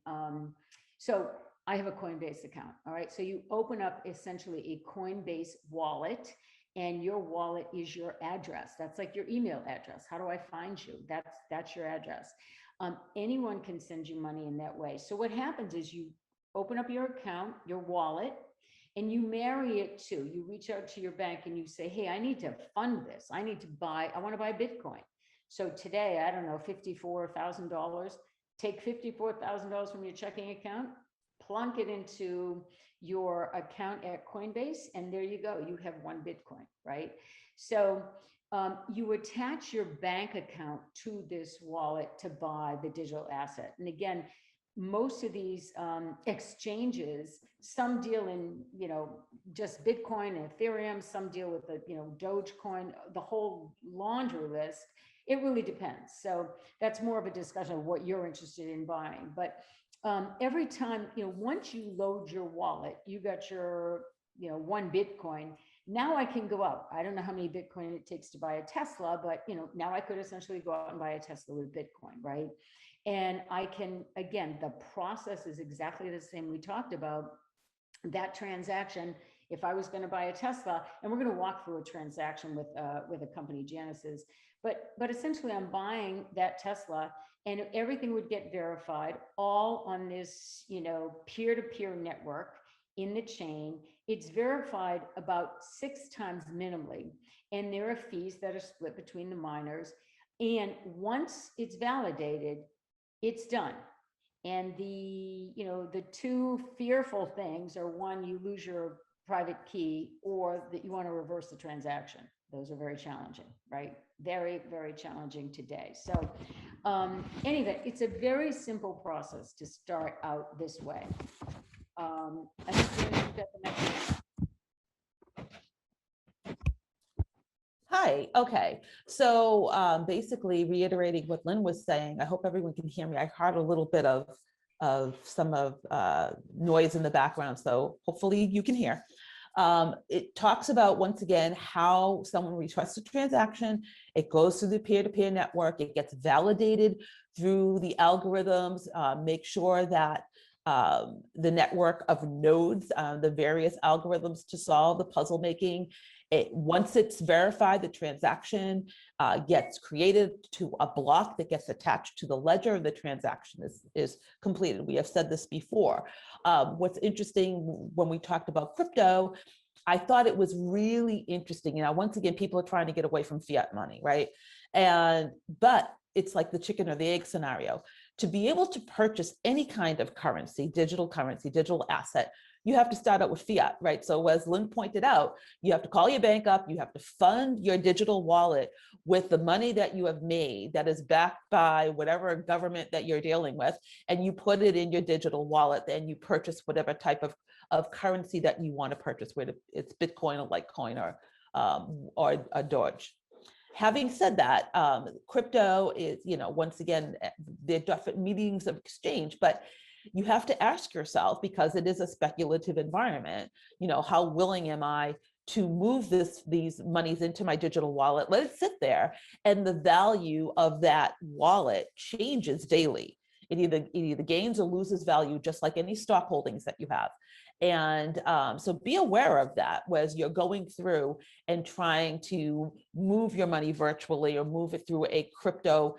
So I have a Coinbase account, all right? So you open up essentially a Coinbase wallet, and your wallet is your address. That's like your email address. How do I find you? That's your address. Anyone can send you money in that way. So what happens is you open up your account, your wallet, and you marry it to, you reach out to your bank and you say, hey, I need to fund this. I want to buy Bitcoin. So today, I don't know, $54,000, take $54,000 from your checking account, plunk it into your account at Coinbase, and there you go. You have one Bitcoin, right? So you attach your bank account to this wallet to buy the digital asset. And again, most of these exchanges, some deal in, just Bitcoin and Ethereum, some deal with the, Dogecoin, the whole laundry list. It really depends. So that's more of a discussion of what you're interested in buying. But every time, once you load your wallet, you got your, one Bitcoin. Now I can go out. I don't know how many Bitcoin it takes to buy a Tesla, but now I could essentially go out and buy a Tesla with Bitcoin, right? And I can, again, the process is exactly the same we talked about. That transaction, if I was going to buy a Tesla, and we're going to walk through a transaction with a company, Janice's, but essentially I'm buying that Tesla, and everything would get verified all on this, peer-to-peer network in the chain. It's verified about 6 times minimally, and there are fees that are split between the miners. And once it's validated, it's done. And the two fearful things are, one, you lose your private key, or that you want to reverse the transaction. Those are very challenging, right? Very, very challenging today. So anyway, it's a very simple process to start out this way. I think we've got the next one. Hi, okay. So basically reiterating what Lynn was saying, I hope everyone can hear me. I heard a little bit of some noise in the background, so hopefully you can hear. It talks about, once again, how someone requests a transaction. It goes through the peer-to-peer network. It gets validated through the algorithms. Make sure that the network of nodes, the various algorithms to solve the puzzle making, once it's verified, the transaction gets created to a block that gets attached to the ledger. The transaction is completed. We have said this before. What's interesting, when we talked about crypto, I thought it was really interesting. Once again, people are trying to get away from fiat money, right? But it's like the chicken or the egg scenario. To be able to purchase any kind of currency, digital asset, you have to start out with fiat, right? So as Lynn pointed out, you have to call your bank up, you have to fund your digital wallet with the money that you have made that is backed by whatever government that you're dealing with, and you put it in your digital wallet, then you purchase whatever type of currency that you want to purchase, whether it's Bitcoin or Litecoin or a Doge. Having said that, crypto is, once again, they're different mediums of exchange, but you have to ask yourself, because it is a speculative environment, how willing am I to move these monies into my digital wallet, let it sit there, and the value of that wallet changes daily. It either gains or loses value, just like any stock holdings that you have. And so be aware of that as you're going through and trying to move your money virtually or move it through a crypto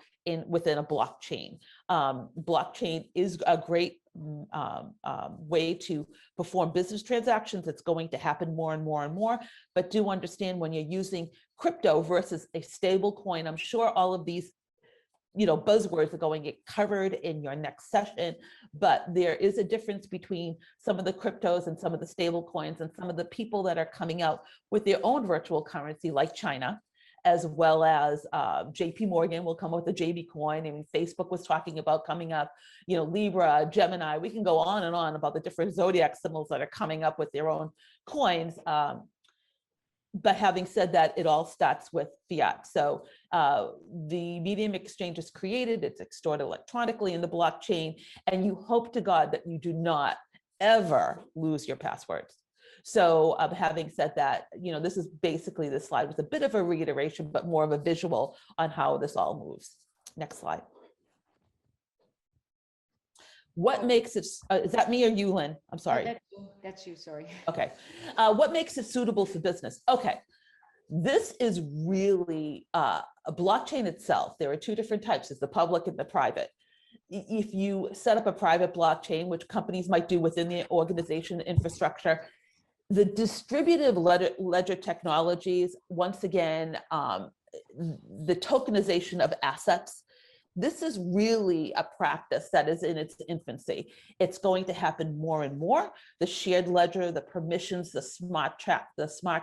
within a blockchain. Blockchain is a great way to perform business transactions. It's going to happen more and more and more, but do understand, when you're using crypto versus a stable coin, I'm sure all of these buzzwords are going to get covered in your next session, but there is a difference between some of the cryptos and some of the stable coins and some of the people that are coming out with their own virtual currency, like China, as well as JP Morgan will come up with a JB coin. I mean, Facebook was talking about coming up, Libra, Gemini. We can go on and on about the different zodiac symbols that are coming up with their own coins. But having said that, it all starts with fiat. So the medium exchange is created, it's stored electronically in the blockchain, and you hope to God that you do not ever lose your passwords. So having said that, this is basically, this slide was a bit of a reiteration, but more of a visual on how this all moves. Next slide. What makes it, is that me or you, Lynn? I'm sorry. That's you, sorry. Okay. What makes it suitable for business? Okay. This is really a blockchain itself. There are two different types. It's the public and the private. If you set up a private blockchain, which companies might do within the organization infrastructure, the distributed ledger technologies, once again, the tokenization of assets, this is really a practice that is in its infancy. It's going to happen more and more. The shared ledger, the permissions, the smart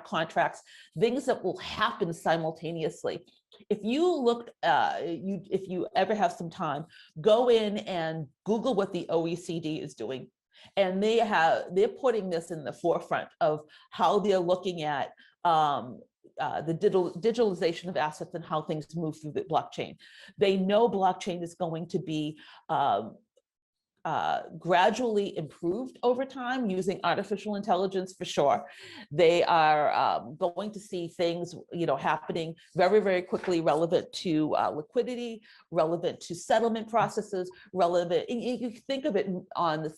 contracts, things that will happen simultaneously. If you look, if you ever have some time, go in and Google what the OECD is doing. And they're putting this in the forefront of how they're looking at the digitalization of assets and how things move through the blockchain. They know blockchain is going to be gradually improved over time using artificial intelligence for sure. They are going to see things, happening very, very quickly, relevant to liquidity, relevant to settlement processes, relevant. You think of it on the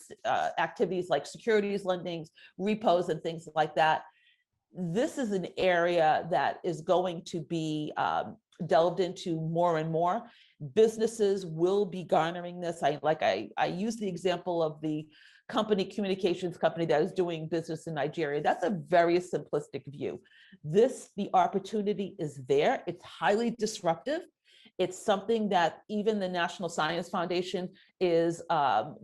activities like securities lending, repos, and things like that. This is an area that is going to be delved into more and more. Businesses will be garnering this. I use the example of the communications company that is doing business in Nigeria. That's a very simplistic view. The opportunity is there. It's highly disruptive. It's something that even the National Science Foundation is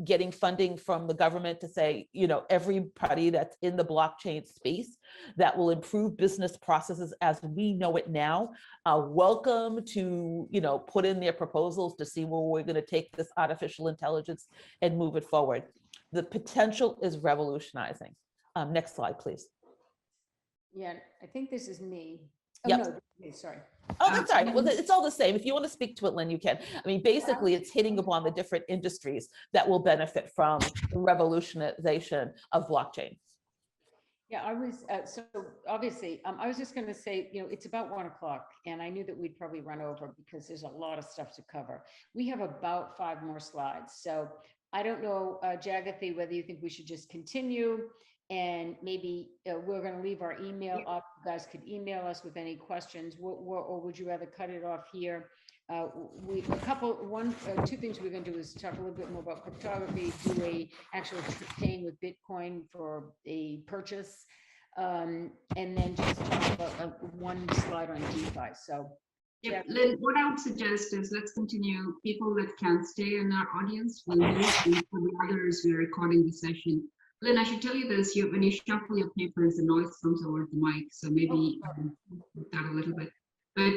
getting funding from the government to say, everybody that's in the blockchain space that will improve business processes as we know it now, welcome to, put in their proposals to see where we're going to take this artificial intelligence and move it forward. The potential is revolutionizing. Next slide, please. Yeah, I think this is me. Oh, Yep. no, me, sorry. Oh, that's all right. Well, it's all the same. If you want to speak to it, Lynn, you can. I mean, basically, it's hitting upon the different industries that will benefit from the revolutionization of blockchain. Yeah, I was, so obviously, I was just going to say, it's about 1 o'clock, and I knew that we'd probably run over because there's a lot of stuff to cover. We have about 5 more slides. So I don't know, Jagathi, whether you think we should just continue, and maybe we're going to leave our email up. You guys could email us with any questions, or would you rather cut it off here? Two things we're going to do is talk a little bit more about cryptography, do a actual paying with Bitcoin for a purchase, and then just talk about one slide on DeFi. So, yeah, Lynn, what I would suggest is let's continue. People that can stay in our audience will move, and for the others, we're recording the session. Lynn, I should tell you this: when you shuffle your papers, the noise comes over the mic, so maybe that a little bit. But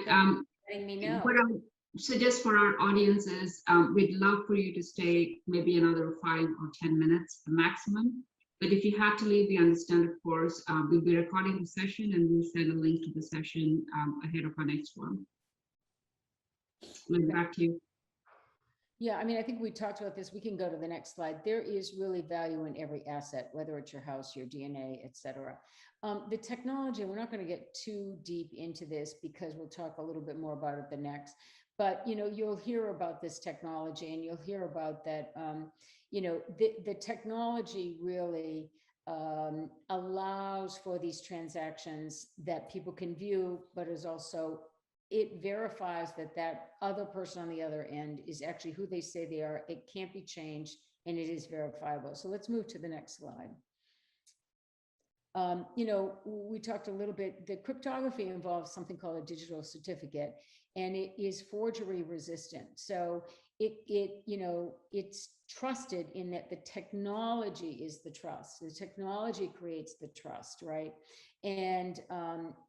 letting me know. What I would suggest for our audience is we'd love for you to stay maybe another 5 or 10 minutes maximum. But if you had to leave, we understand, of course. We'll be recording the session, and we'll send a link to the session ahead of our next one. Lynn, back to you. Yeah, I mean, I think we talked about this. We can go to the next slide. There is really value in every asset, whether it's your house, your DNA, et cetera. The technology, we're not going to get too deep into this because we'll talk a little bit more about it the next. But, you'll hear about this technology, and you'll hear about that, the technology really allows for these transactions that people can view, but is also, it verifies that other person on the other end is actually who they say they are. It can't be changed, and it is verifiable. So let's move to the next slide. We talked a little bit, the cryptography involves something called a digital certificate, and it is forgery resistant. So it's trusted in that the technology is the trust. The technology creates the trust, right? And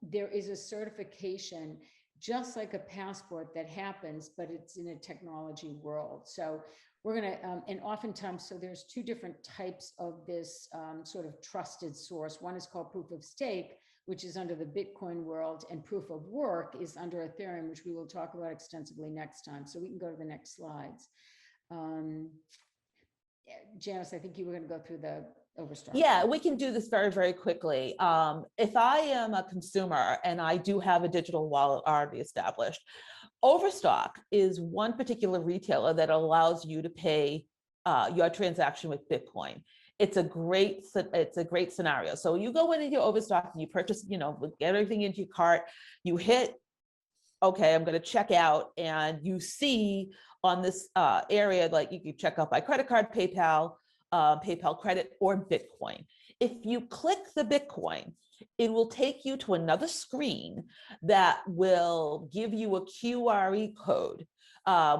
there is a certification, just like a passport, that happens, but it's in a technology world. So we're going to, and oftentimes, so there's 2 different types of this sort of trusted source. One is called proof of stake, which is under the Bitcoin world, and proof of work is under Ethereum, which we will talk about extensively next time. So we can go to the next slides. Janice, I think you were going to go through the Overstock. Yeah, we can do this very, very quickly. If I am a consumer and I do have a digital wallet already established, Overstock is one particular retailer that allows you to pay your transaction with Bitcoin. It's a great scenario. So you go into your Overstock and you purchase, get everything into your cart, you hit, okay, I'm going to check out, and you see on this area, like you can check out by credit card, PayPal, PayPal credit, or Bitcoin. If you click the Bitcoin, it will take you to another screen that will give you a QR code,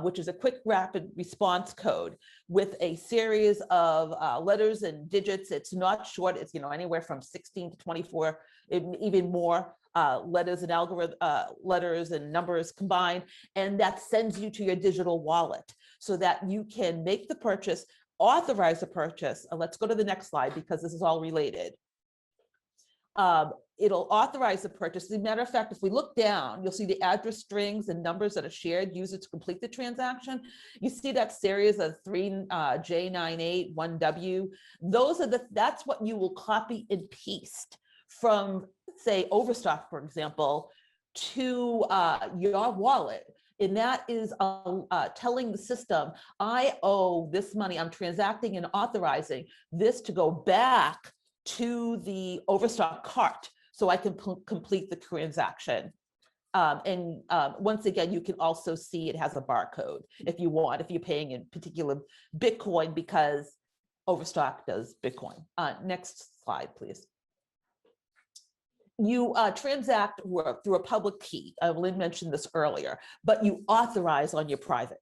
which is a quick rapid response code with a series of letters and digits. It's not short, it's anywhere from 16 to 24, even more letters and letters and numbers combined, and that sends you to your digital wallet so that you can make the purchase, authorize the purchase. Let's go to the next slide because this is all related. It'll authorize the purchase. As a matter of fact, if we look down, you'll see the address strings and numbers that are shared, used to complete the transaction. You see that series of 3J98, 1W. That's what you will copy and paste from, say, Overstock, for example, to your wallet. And that is telling the system, I owe this money, I'm transacting and authorizing this to go back to the Overstock cart so I can complete the transaction. Once again, you can also see it has a barcode if you want, if you're paying in particular Bitcoin, because Overstock does Bitcoin. Next slide, please. You transact through a public key. Lynn mentioned this earlier, but you authorize on your private.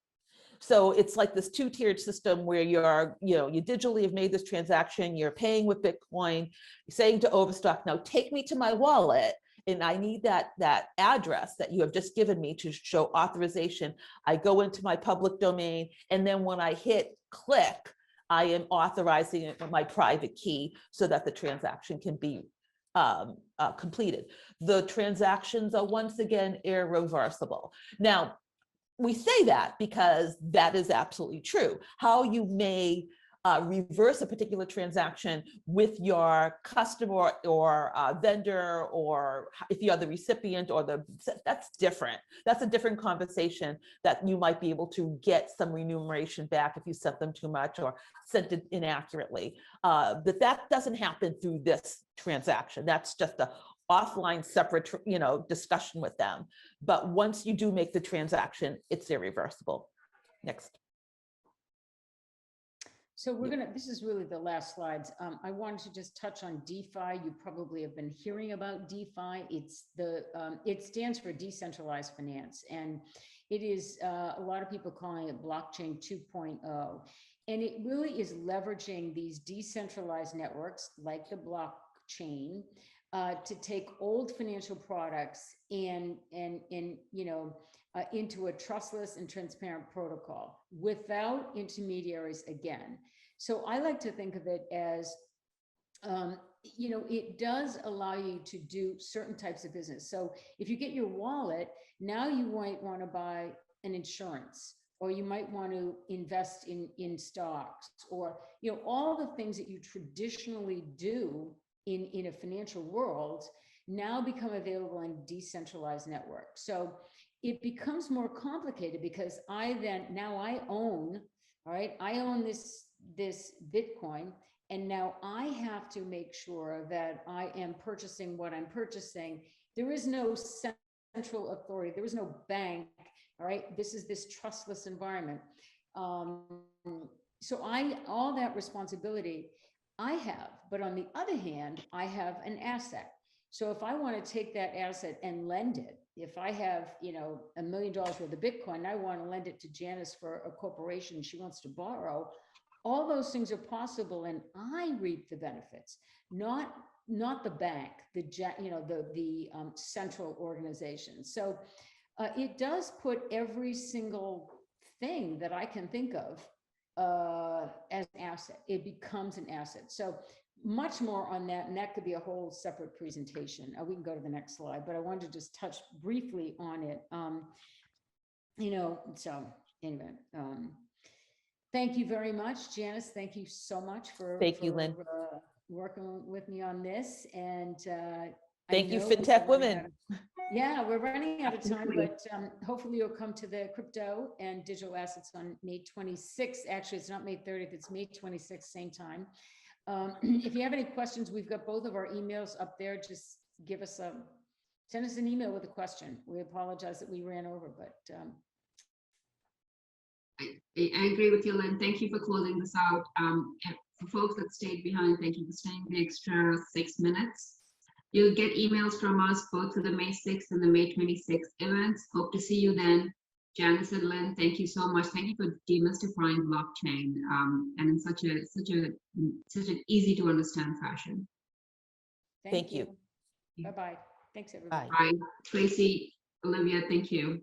So it's like this two-tiered system where you digitally have made this transaction, you're paying with Bitcoin, you're saying to Overstock, now take me to my wallet, and I need that address that you have just given me to show authorization. I go into my public domain, and then when I hit click, I am authorizing it with my private key so that the transaction can be completed. The transactions are once again irreversible. Now, we say that because that is absolutely true. How you may reverse a particular transaction with your customer or vendor, or if you are the recipient or that's different. That's a different conversation that you might be able to get some remuneration back if you sent them too much or sent it inaccurately. But that doesn't happen through this transaction. That's just a offline separate discussion with them. But once you do make the transaction, it's irreversible. Next. So this is really the last slides. I wanted to just touch on DeFi. You probably have been hearing about DeFi. It stands for decentralized finance. And it is, a lot of people calling it blockchain 2.0. And it really is leveraging these decentralized networks like the blockchain to take old financial products and into a trustless and transparent protocol without intermediaries again. So I like to think of it as, it does allow you to do certain types of business. So if you get your wallet, now you might want to buy an insurance, or you might want to invest in stocks, or all the things that you traditionally do in a financial world now become available in decentralized networks. So it becomes more complicated because I own, all right, I own this Bitcoin, and now I have to make sure that I am purchasing what I'm purchasing. There is no central authority. There is no bank, all right? This is this trustless environment. So all that responsibility I have, but on the other hand, I have an asset. So if I want to take that asset and lend it, if I have, $1 million worth of Bitcoin, and I want to lend it to Janice for a corporation she wants to borrow, all those things are possible, and I reap the benefits, not the bank, the central organization. So it does put every single thing that I can think of as an asset. It becomes an asset. So much more on that, and that could be a whole separate presentation. We can go to the next slide, but I wanted to just touch briefly on it. So anyway, thank you very much, Janice. Thank you so much for Lynn. Working with me on this. And thank you, FintechWomen. Yeah, we're running out of time, but hopefully you'll come to the crypto and digital assets on May 26th. Actually, it's not May 30th, it's May 26th, same time. If you have any questions, we've got both of our emails up there. Just send us an email with a question. We apologize that we ran over, but. I agree with you, Lynn. Thank you for closing this out. For folks that stayed behind, thank you for staying the extra 6 minutes. You'll get emails from us both to the May 6th and the May 26th events. Hope to see you then. Janice and Lynn, thank you so much. Thank you for demystifying blockchain and in such an easy to understand fashion. Thank you. Bye-bye. Thanks, everybody. Bye. Tracy, Olivia, thank you.